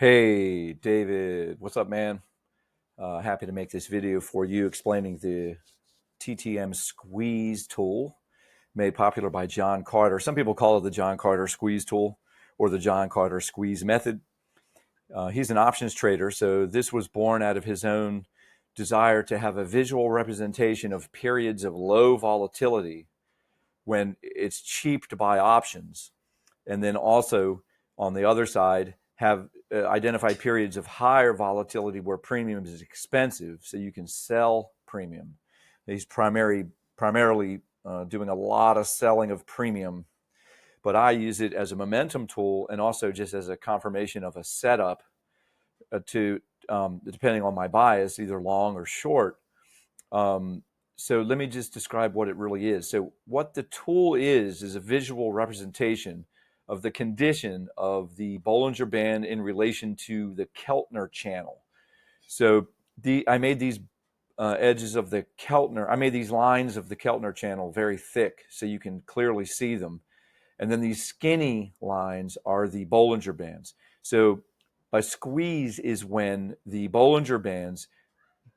Hey, David, what's up, man? Happy to make this video for you explaining the TTM squeeze tool made popular by John Carter. Some people call it the John Carter squeeze tool or the John Carter squeeze method. He's an options trader, so this was born out of his own desire to have a visual representation of periods of low volatility when it's cheap to buy options, and then also on the other side have identified periods of higher volatility where premium is expensive, so you can sell premium. He's primarily doing a lot of selling of premium, but I use it as a momentum tool and also just as a confirmation of a setup to depending on my bias, either long or short. So let me just describe what it really is. So what the tool is a visual representation of the condition of the Bollinger Band in relation to the Keltner channel. So I made these edges of the Keltner, I made these lines of the Keltner channel very thick so you can clearly see them. And then these skinny lines are the Bollinger Bands. So a squeeze is when the Bollinger Bands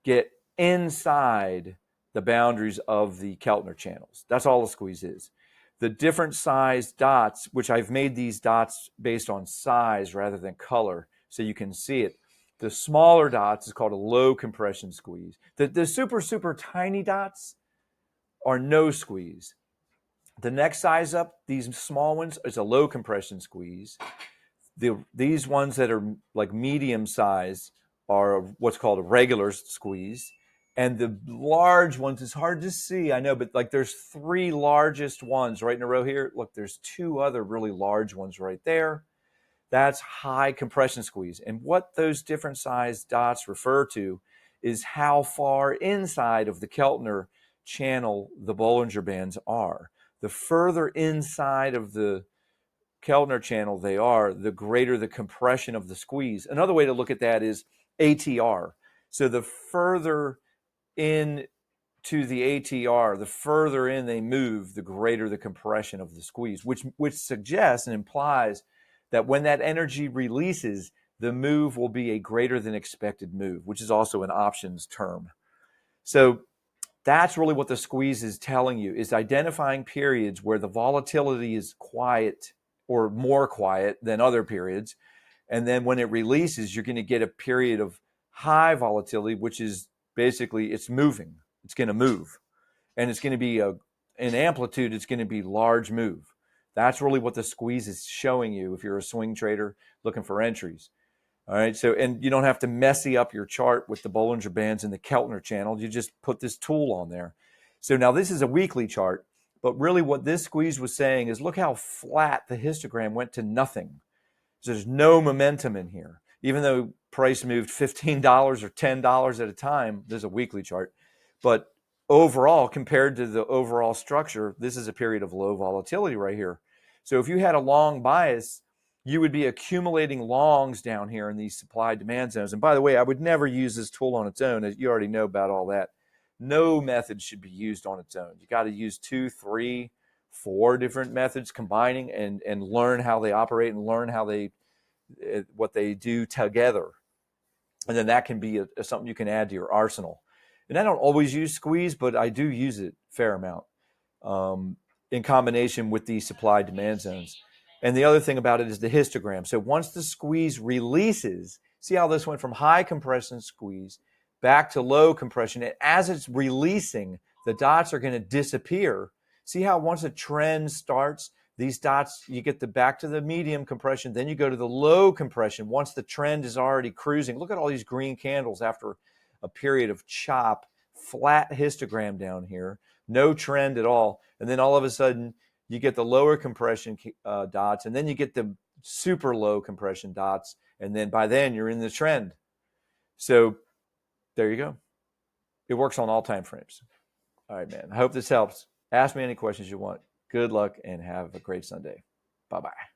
get inside the boundaries of the Keltner channels. That's all a squeeze is. The different size dots, which I've made these dots based on size rather than color, so you can see it. The smaller dots is called a low compression squeeze. The super tiny dots are no squeeze. The next size up, these small ones, is a low compression squeeze. These ones that are like medium size are what's called a regular squeeze. And the large ones, it's hard to see, I know, but like there's three largest ones right in a row here. Look, there's two other really large ones right there. That's high compression squeeze. And what those different size dots refer to is how far inside of the Keltner channel the Bollinger Bands are. The further inside of the Keltner channel they are, the greater the compression of the squeeze. Another way to look at that is ATR. So the further in to the ATR, the further in they move, the greater the compression of the squeeze, which suggests and implies that when that energy releases, the move will be a greater than expected move, which is also an options term. So that's really what the squeeze is telling you, is identifying periods where the volatility is quiet or more quiet than other periods. And then when it releases, you're going to get a period of high volatility, which is basically it's moving. It's going to move. And it's going to be in amplitude, it's going to be large move. That's really what the squeeze is showing you if you're a swing trader looking for entries. All right. So, and you don't have to messy up your chart with the Bollinger Bands and the Keltner channel. You just put this tool on there. So now this is a weekly chart, but really what this squeeze was saying is look how flat the histogram went to nothing. So there's no momentum in here. Even though price moved $15 or $10 at a time, there's a weekly chart. But overall, compared to the overall structure, this is a period of low volatility right here. So if you had a long bias, you would be accumulating longs down here in these supply demand zones. And by the way, I would never use this tool on its own, as you already know about all that. No method should be used on its own. You got to use 2, 3, 4 different methods combining and learn how they operate and learn how they what they do together. And then that can be something you can add to your arsenal. And I don't always use squeeze, but I do use it a fair amount in combination with these supply demand zones. And the other thing about it is the histogram. So once the squeeze releases, see how this went from high compression squeeze back to low compression. And as it's releasing, the dots are going to disappear. See how once a trend starts, these dots, you get back to the medium compression, then you go to the low compression once the trend is already cruising. Look at all these green candles after a period of chop, flat histogram down here, no trend at all. And then all of a sudden, you get the lower compression dots, and then you get the super low compression dots, and then by then you're in the trend. So there you go. It works on all time frames. All right, man. I hope this helps. Ask me any questions you want. Good luck and have a great Sunday. Bye-bye.